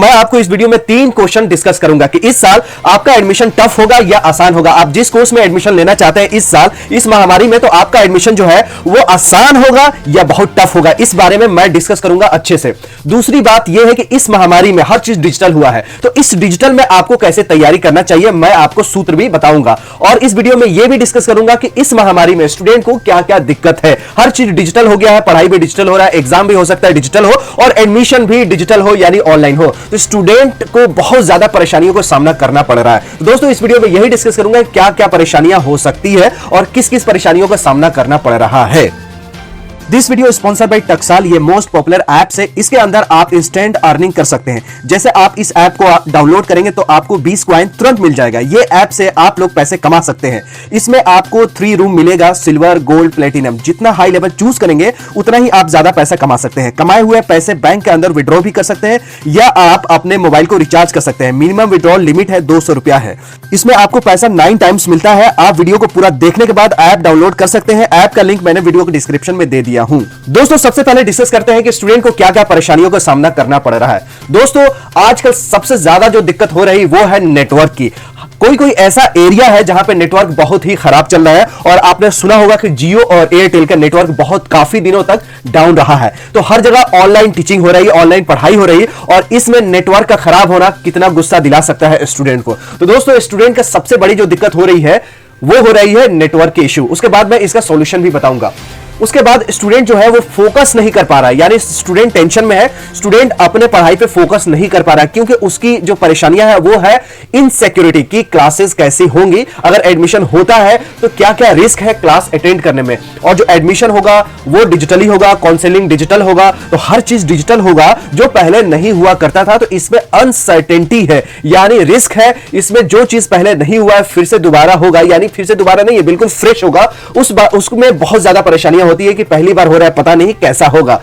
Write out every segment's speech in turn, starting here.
मैं आपको इस वीडियो में 3 क्वेश्चन डिस्कस करूंगा कि इस साल आपका एडमिशन टफ होगा या आसान होगा। आप जिस कोर्स में एडमिशन लेना चाहते हैं इस साल इस महामारी में, तो आपका एडमिशन जो है वो आसान होगा या बहुत टफ होगा, इस बारे में मैं डिस्कस करूंगा अच्छे से। दूसरी बात यह है कि इस महामारी में हर चीज डिजिटल हुआ है, तो इस डिजिटल में आपको कैसे तैयारी करना चाहिए मैं आपको सूत्र भी बताऊंगा। और इस वीडियो में यह भी डिस्कस करूंगा कि इस महामारी में स्टूडेंट को क्या क्या दिक्कत है। हर चीज डिजिटल हो गया है, पढ़ाई भी डिजिटल हो रहा है, एग्जाम भी हो सकता है डिजिटल हो और एडमिशन भी डिजिटल हो यानी ऑनलाइन हो, तो स्टूडेंट को बहुत ज्यादा परेशानियों का सामना करना पड़ रहा है। तो दोस्तों इस वीडियो में यही डिस्कस करूंगा क्या क्या परेशानियां हो सकती है और किस किस परेशानियों का सामना करना पड़ रहा है। This video sponsored by Taksaal, ये मोस्ट पॉपुलर ऐप्स है। इसके अंदर आप इंस्टेंट अर्निंग कर सकते हैं। जैसे आप इस ऐप को डाउनलोड करेंगे तो आपको 20 कॉइन तुरंत मिल जाएगा। ये ऐप से आप लोग पैसे कमा सकते हैं। इसमें आपको 3 रूम मिलेगा, सिल्वर, गोल्ड, प्लेटिनम। जितना हाई लेवल चूज करेंगे उतना ही आप ज्यादा पैसा कमा सकते हैं। कमाए हुए पैसे बैंक के अंदर विड्रॉ भी कर सकते हैं या आप अपने मोबाइल को रिचार्ज कर सकते हैं। मिनिमम विड्रॉल लिमिट है 200 रुपया है। इसमें आपको पैसा 9 टाइम्स मिलता है। आप वीडियो को पूरा देखने के बाद ऐप डाउनलोड कर सकते हैं। ऐप का लिंक मैंने वीडियो के डिस्क्रिप्शन में दे दिया हूं। दोस्तों सबसे पहले डिस्कस करते हैं कि स्टूडेंट को क्या क्या परेशानियों का सामना करना पड़ रहा है। दोस्तों आजकल सबसे ज्यादा जो दिक्कत हो रही वो है नेटवर्क की। कोई ऐसा एरिया है जहां पे नेटवर्क बहुत ही खराब चल रहा है और आपने सुना होगा कि जियो और एयरटेल का नेटवर्क बहुत काफी दिनों तक डाउन रहा है। तो हर जगह ऑनलाइन टीचिंग हो रही है, ऑनलाइन पढ़ाई हो रही है और इसमें नेटवर्क का खराब होना कितना गुस्सा दिला सकता है स्टूडेंट को। तो दोस्तों स्टूडेंट का सबसे बड़ी जो दिक्कत हो रही है वो हो रही है नेटवर्क के इश्यू। उसके बाद मैं इसका सॉल्यूशन भी बताऊंगा। उसके बाद स्टूडेंट जो है वो फोकस नहीं कर पा रहा है, यानी स्टूडेंट टेंशन में है, स्टूडेंट अपने पढ़ाई पे फोकस नहीं कर पा रहा है क्योंकि उसकी जो परेशानियां है वो है इनसिक्योरिटी की। क्लासेस कैसी होंगी, अगर एडमिशन होता है तो क्या क्या रिस्क है क्लास अटेंड करने में, और जो एडमिशन होगा वो डिजिटली होगा, काउंसलिंग डिजिटल होगा, तो हर चीज डिजिटल होगा जो पहले नहीं हुआ करता था। तो इसमें अनसर्टेनिटी है यानी रिस्क है। इसमें जो चीज पहले नहीं हुआ है फिर से दोबारा होगा, यानी फिर से दोबारा नहीं, ये बिल्कुल फ्रेश होगा। उसमें बहुत ज्यादा परेशानियां होती है कि पहली बार हो रहा है, पता नहीं कैसा होगा।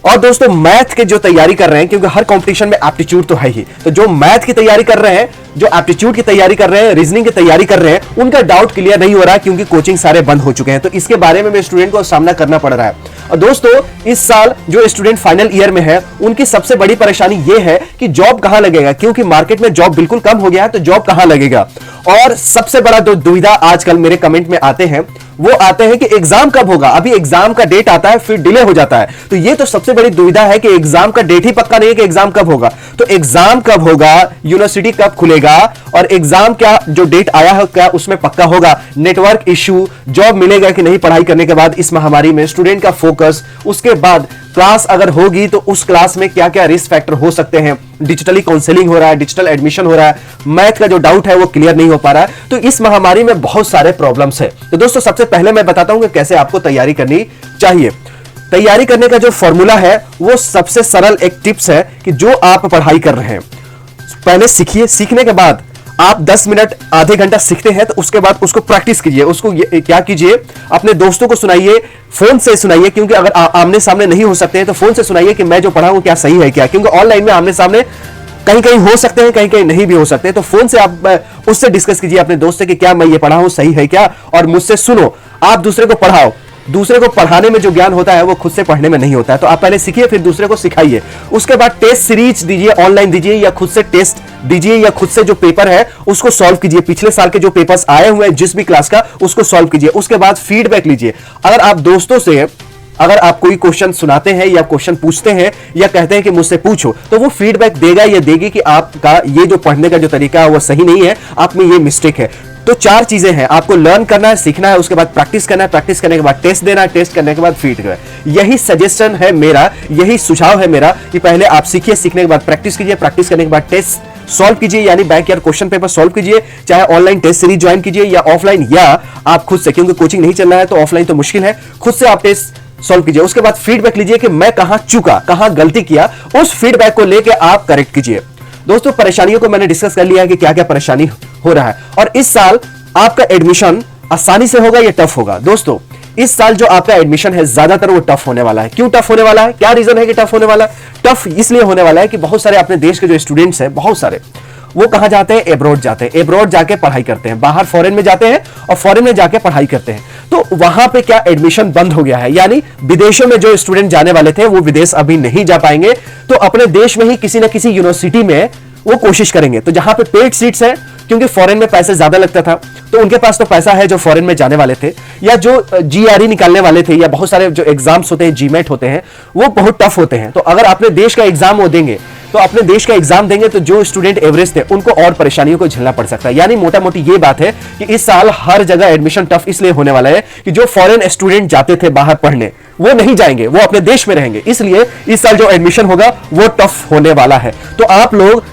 और दोस्तों मैथ के जो तैयारी कर रहे हैं, क्योंकि हर कंपटीशन में एप्टीट्यूड तो है ही, तो जो मैथ की तैयारी कर रहे हैं, जो एप्टीट्यूड की तैयारी कर रहे हैं, रीजनिंग की तैयारी कर रहे हैं, उनका डाउट क्लियर नहीं हो रहा है क्योंकि कोचिंग सारे बंद हो चुके हैं। तो इसके बारे में स्टूडेंट को सामना करना पड़ रहा है। और दोस्तों इस साल जो स्टूडेंट फाइनल ईयर में है उनकी सबसे बड़ी परेशानी यह है कि जॉब कहां लगेगा, क्योंकि मार्केट में जॉब बिल्कुल कम हो गया है, तो जॉब कहां लगेगा। और सबसे बड़ा जो दुविधा आजकल मेरे कमेंट में आते हैं वो आते हैं कि एग्जाम कब होगा। अभी एग्जाम का डेट आता है फिर डिले हो जाता है, तो ये तो सबसे बड़ी दुविधा है कि एग्जाम का डेट ही पक्का नहीं है कि एग्जाम कब होगा। तो एग्जाम कब होगा, यूनिवर्सिटी कब खुलेगा और एग्जाम क्या जो डेट आया है क्या उसमें पक्का होगा, नेटवर्क इश्यू, जॉब मिलेगा कि नहीं पढ़ाई करने के बाद इस महामारी में, स्टूडेंट का फोकस, उसके बाद क्लास अगर होगी तो उस क्लास में क्या क्या रिस्क फैक्टर हो सकते हैं, डिजिटली काउंसलिंग हो रहा है, डिजिटल एडमिशन हो रहा है, मैथ का जो डाउट है वो क्लियर नहीं हो पा रहा है। तो इस महामारी में बहुत सारे प्रॉब्लम्स है। तो दोस्तों सबसे पहले मैं बताता हूं कि कैसे आपको तैयारी करनी चाहिए। तैयारी करने का जो फॉर्मूला है वो सबसे सरल एक टिप्स है कि जो आप पढ़ाई कर रहे हैं पहले सीखिए। सीखने के बाद आप 10 मिनट आधे घंटा सीखते हैं तो उसके बाद उसको प्रैक्टिस कीजिए। उसको क्या कीजिए, अपने दोस्तों को सुनाइए, फोन से सुनाइए, क्योंकि अगर आमने सामने नहीं हो सकते हैं तो फोन से सुनाइए कि मैं जो पढ़ा हूं क्या सही है क्या, क्योंकि ऑनलाइन में आमने सामने कहीं कहीं हो सकते हैं, कहीं कहीं नहीं भी हो सकते हैं। तो फोन से आप उससे डिस्कस कीजिए अपने दोस्त से कि क्या मैं ये पढ़ा हूं सही है क्या, और मुझसे सुनो। आप दूसरे को पढ़ाओ। दूसरे को पढ़ाने में जो ज्ञान होता है वो खुद से पढ़ने में नहीं होता है, तो आप पहले सीखिए फिर दूसरे को सिखाइए। उसके बाद टेस्ट सीरीज दीजिए, ऑनलाइन दीजिए या खुद से टेस्ट दीजिए, या खुद से जो पेपर है उसको सॉल्व कीजिए। पिछले साल के जो पेपर्स आए हुए हैं जिस भी क्लास का उसको सॉल्व कीजिए। उसके बाद फीडबैक लीजिए। अगर आप दोस्तों से अगर आप कोई क्वेश्चन सुनाते हैं या क्वेश्चन पूछते हैं या कहते हैं कि मुझसे पूछो, तो वो फीडबैक देगा या देगी कि आपका ये जो पढ़ने का जो तरीका है वो सही नहीं है, आप में ये मिस्टेक है। तो 4 चीजें हैं, आपको लर्न करना है, सीखना है, उसके बाद प्रैक्टिस करना है, प्रैक्टिस करने के बाद टेस्ट देना है, टेस्ट करने के बाद फीडबैक। यही सजेशन है मेरा, यही सुझाव है मेरा कि पहले आप सीखिए, सीखने के बाद प्रैक्टिस कीजिए, प्रैक्टिस करने के बाद टेस्ट सॉल्व कीजिए, यानी back year question paper solve कीजिए, चाहे ऑनलाइन टेस्ट सीरीज ज्वाइन कीजिए या ऑफलाइन, या आप खुद से, क्योंकि कोचिंग नहीं चल रहा है तो ऑफलाइन तो मुश्किल है, खुद से आप टेस्ट सॉल्व कीजिए। उसके बाद फीडबैक लीजिए कि मैं कहां चूका, कहां गलती किया, उस फीडबैक को लेकर आप करेक्ट कीजिए। दोस्तों परेशानियों को मैंने डिस्कस कर लिया है कि क्या क्या परेशानी हो रहा है, और इस साल आपका एडमिशन आसानी से होगा या टफ होगा। दोस्तों इस साल जो आपका एडमिशन है ज्यादातर वो टफ होने वाला है। क्यों टफ होने वाला है, क्या रीजन है कि टफ होने वाला है? टफ इसलिए होने वाला है कि बहुत सारे अपने देश के जो स्टूडेंट्स हैं, बहुत सारे वो कहां जाते हैं, एब्रॉड जाते हैं, एब्रॉड जाके पढ़ाई करते हैं, बाहर फॉरेन में जाते हैं और फॉरेन में जाके पढ़ाई करते हैं। तो वहां पे क्या एडमिशन बंद हो गया है, यानी विदेशों में जो स्टूडेंट जाने वाले थे वो विदेश अभी नहीं जा पाएंगे, तो अपने देश में ही किसी ना किसी यूनिवर्सिटी में वो कोशिश करेंगे। तो जहां पे पेड सीट्स है, क्योंकि फॉरेन में पैसे ज्यादा लगता था, तो उनके पास तो पैसा है जो फॉरेन में जाने वाले थे, या जो जीआरई निकालने वाले थे, या बहुत सारे जो एग्जाम्स होते हैं, जीमेट होते हैं, वो बहुत टफ होते हैं। तो अगर अपने देश का एग्जाम वो देंगे, तो अपने देश का एग्जाम देंगे, तो जो स्टूडेंट एवरेज थे उनको और परेशानियों को झेलना पड़ सकता है। यानी मोटा मोटी ये बात है कि इस साल हर जगह एडमिशन टफ इसलिए होने वाला है कि जो फॉरेन स्टूडेंट जाते थे बाहर पढ़ने, वो नहीं जाएंगे, वो अपने देश में रहेंगे। इसलिए इस साल जो एडमिशन होगा वो टफ होने वाला है। तो आप लोग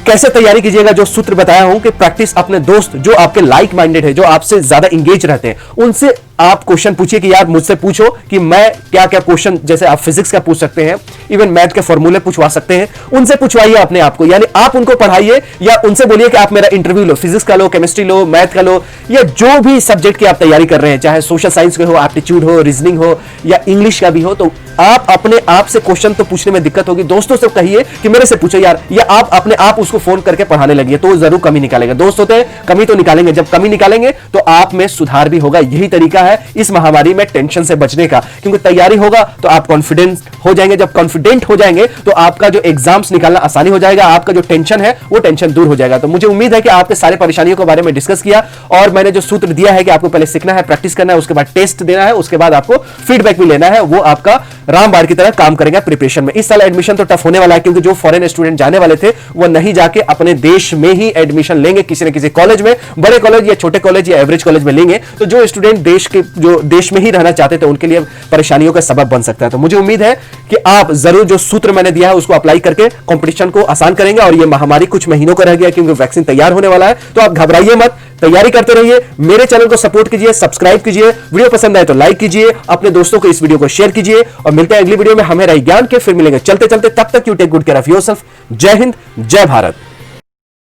कैसे तैयारी कीजिएगा, जो सूत्र बताया हूं कि प्रैक्टिस अपने दोस्त जो आपके लाइक माइंडेड है, जो आपसे ज्यादा इंगेज रहते हैं, उनसे आप क्वेश्चन पूछिए कि यार मुझसे पूछो कि मैं क्या क्या क्वेश्चन, जैसे आप फिजिक्स का पूछ सकते हैं, इवन मैथ के फॉर्मूले पूछवा सकते हैं, उनसे पूछवाइए अपने आप को। यानी आप उनको पढ़ाइए या उनसे बोलिए कि आप मेरा इंटरव्यू लो, फिजिक्स का लो, केमिस्ट्री लो, मैथ का लो, या जो भी सब्जेक्ट की आप तैयारी कर रहे हैं, चाहे सोशल साइंस के हो, एप्टीट्यूड हो, रीजनिंग हो, या इंग्लिश का भी हो, तो आप अपने आप से क्वेश्चन तो पूछने में दिक्कत होगी, दोस्तों से कहिए कि मेरे से पूछो यार, या आप अपने आप उसको फोन करके पढ़ाने लगिए, तो वो जरूर कमी निकालेगा। दोस्त होते हैं, कमी तो निकालेंगे, जब कमी निकालेंगे तो आप में सुधार भी होगा। यही तरीका है इस महामारी में टेंशन से बचने का, क्योंकि तैयारी होगा तो आप कॉन्फिडेंस हो जाएंगे, जब कॉन्फिडेंट हो जाएंगे तो आपका जो एग्जाम्स निकालना आसानी हो जाएगा, आपका जो टेंशन है वो टेंशन दूर हो जाएगा। तो मुझे उम्मीद है कि आपके सारे परेशानियों के बारे में डिस्कस किया, और मैंने जो सूत्र दिया है कि आपको पहले सीखना है, प्रैक्टिस करना है, उसके बाद टेस्ट देना है, उसके बाद आपको फीडबैक भी लेना है, वो आपका रामबाण की तरह काम करेगा प्रिपरेशन में। इस साल एडमिशन तो टफ होने वाला है, क्योंकि जो फॉरेन स्टूडेंट जाने वाले थे वो नहीं जाके अपने देश में ही एडमिशन लेंगे, किसी न किसी कॉलेज में, बड़े कॉलेज या छोटे कॉलेज या एवरेज कॉलेज में लेंगे। तो जो स्टूडेंट देश में ही रहना चाहते थे उनके लिए परेशानियों का सबब बन सकता है। तो मुझे उम्मीद है कि आप जरूर जो सूत्र मैंने दिया है उसको अप्लाई करके कंपटीशन को आसान करेंगे, और ये महामारी कुछ महीनों का रह गया, क्योंकि वैक्सीन तैयार होने वाला है। तो आप घबराइए मत, तैयारी करते रहिए, मेरे चैनल को सपोर्ट कीजिए, सब्सक्राइब कीजिए, वीडियो पसंद आए तो लाइक कीजिए, अपने दोस्तों को इस वीडियो को शेयर कीजिए, और मिलते हैं अगली वीडियो में। हमें रही ज्ञान के, फिर मिलेंगे चलते चलते। तब तक you take good care of yourself. जय हिंद, जय भारत।